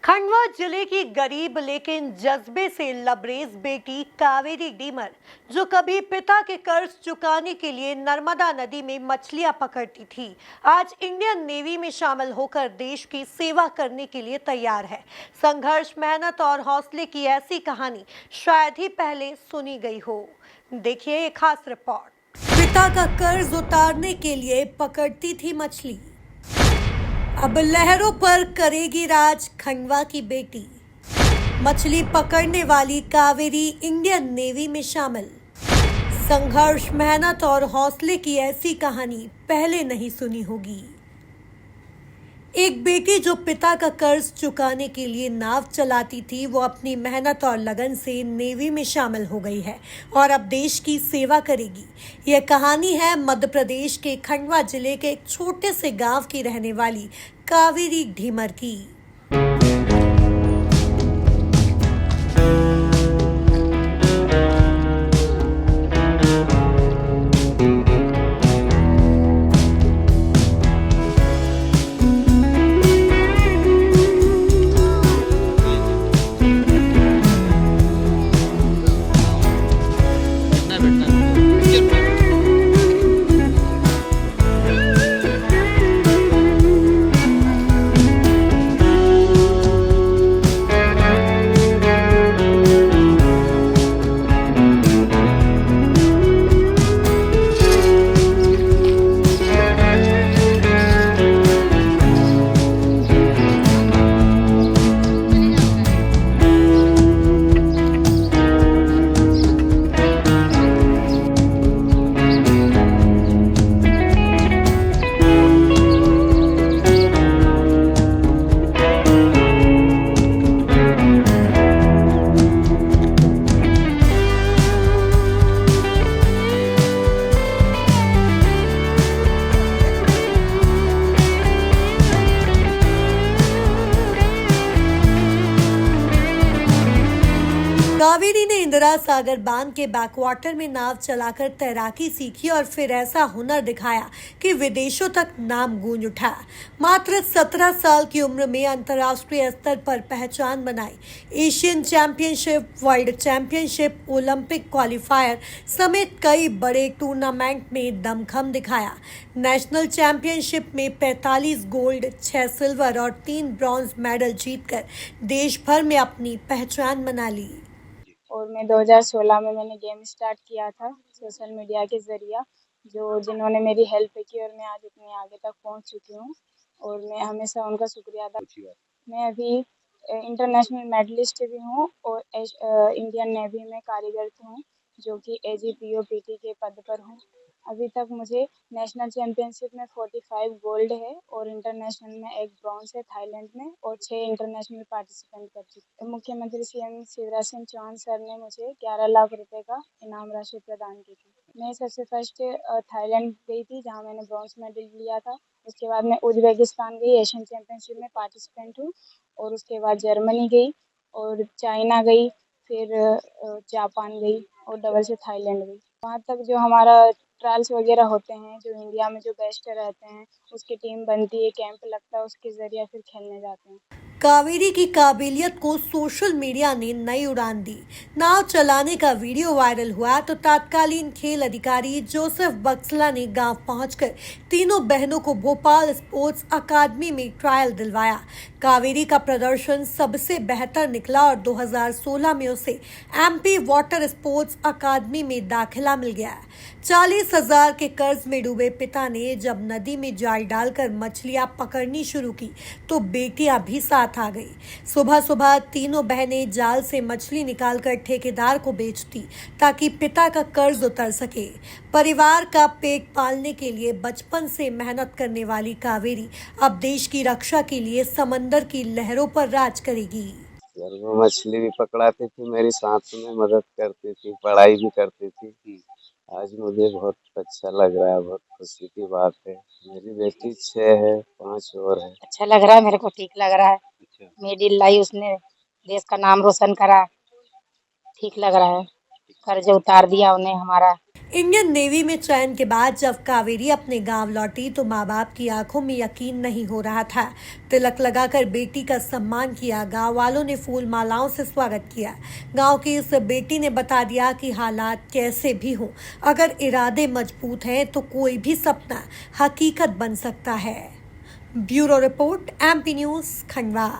खंडवा जिले की गरीब लेकिन जज्बे से लबरेज बेटी कावेरी डीमर, जो कभी पिता के कर्ज चुकाने के लिए नर्मदा नदी में मछलियां पकड़ती थी, आज इंडियन नेवी में शामिल होकर देश की सेवा करने के लिए तैयार है। संघर्ष, मेहनत और हौसले की ऐसी कहानी शायद ही पहले सुनी गई हो। देखिए एक खास रिपोर्ट। पिता का कर्ज उतारने के लिए पकड़ती थी मछली, अब लहरों पर करेगी राज खंडवा की बेटी। मछली पकड़ने वाली कावेरी इंडियन नेवी में शामिल। संघर्ष, मेहनत और हौसले की ऐसी कहानी पहले नहीं सुनी होगी। एक बेटी जो पिता का कर्ज चुकाने के लिए नाव चलाती थी, वो अपनी मेहनत और लगन से नेवी में शामिल हो गई है और अब देश की सेवा करेगी। यह कहानी है मध्य प्रदेश के खंडवा जिले के एक छोटे से गांव की रहने वाली कावेरी ढीमर की। कावेरी ने इंदिरा सागर बांध के बैकवाटर में नाव चलाकर तैराकी सीखी और फिर ऐसा हुनर दिखाया कि विदेशों तक नाम गूंज उठा। मात्र 17 साल की उम्र में अंतर्राष्ट्रीय स्तर पर पहचान बनाई। Asian championship, world championship, Olympic qualifier समेत कई बड़े टूर्नामेंट में दमखम दिखाया। नेशनल चैंपियनशिप में 45 गोल्ड, 6 सिल्वर और 3 ब्रॉन्ज मेडल जीतकर देश भर में अपनी पहचान बना ली। और मैं 2016 में मैंने गेम स्टार्ट किया था सोशल मीडिया के ज़रिए, जिन्होंने मेरी हेल्प की और मैं आज इतने आगे तक पहुंच चुकी हूं और मैं हमेशा उनका शुक्रिया अदा। मैं अभी इंटरनेशनल मेडलिस्ट भी हूं और इंडियन नेवी में कार्यरत हूं, जो कि AGPO-PT के पद पर हूं। अभी तक मुझे नेशनल चैंपियनशिप में 45 गोल्ड है और इंटरनेशनल में 1 ब्रॉन्ज है थाईलैंड में और 6 इंटरनेशनल पार्टिसिपेंट कर चुकी हूँ। मुख्यमंत्री CM शिवराज सिंह चौहान सर ने मुझे 11 लाख रुपए का इनाम राशि प्रदान की थी। मैं सबसे फर्स्ट थाईलैंड गई थी, जहाँ मैंने ब्रॉन्ज मेडल लिया था। उसके बाद मैं उज्बेकिस्तान गई, एशियन चैंपियनशिप में पार्टिसिपेंट हूँ और उसके बाद जर्मनी गई और चाइना गई, फिर जापान गई और डबल से थाईलैंड गई। वहाँ तक जो हमारा ट्रायल्स वगैरह होते हैं, जो इंडिया में जो बेस्ट रहते हैं उसकी टीम बनती है, कैंप लगता है, उसके ज़रिए फिर खेलने जाते हैं। कावेरी की काबिलियत को सोशल मीडिया ने नई उड़ान दी। नाव चलाने का वीडियो वायरल हुआ तो तत्कालीन खेल अधिकारी जोसेफ बक्सला ने गांव पहुंचकर तीनों बहनों को भोपाल स्पोर्ट्स अकादमी में ट्रायल दिलवाया। कावेरी का प्रदर्शन सबसे बेहतर निकला और 2016 में उसे MP वाटर स्पोर्ट्स अकादमी में दाखिला मिल गया। 40,000 के कर्ज में डूबे पिता ने जब नदी में जाल डालकर मछलियां पकड़नी शुरू की तो बेटियां भी साथ आ गई। सुबह सुबह तीनों बहनें जाल से मछली निकालकर ठेकेदार को बेचती ताकि पिता का कर्ज उतर सके। परिवार का पेट पालने के लिए बचपन से मेहनत करने वाली कावेरी अब देश की रक्षा के लिए समंदर की लहरों पर राज करेगी। वो मछली भी पकड़ाती थी, मेरी साथ में मदद करती थी, पढ़ाई भी करती थी। आज मुझे बहुत अच्छा लग रहा है, बहुत खुशी की बात है। मेरी बेटी 6 है, 5 और है। अच्छा लग रहा है, मेरे को ठीक लग रहा है। मेडल लाई उसने, देश का नाम रोशन करा, ठीक लग रहा है। कर्ज उतार दिया उन्हें हमारा। इंडियन नेवी में चयन के बाद जब कावेरी अपने गांव लौटी तो माँ बाप की आंखों में यकीन नहीं हो रहा था। तिलक लगाकर बेटी का सम्मान किया, गांव वालों ने फूल मालाओं से स्वागत किया। गांव की इस बेटी ने बता दिया कि हालात कैसे भी हों, अगर इरादे मजबूत हैं तो कोई भी सपना हकीकत बन सकता है। Bureau report, MP news, Khandwa.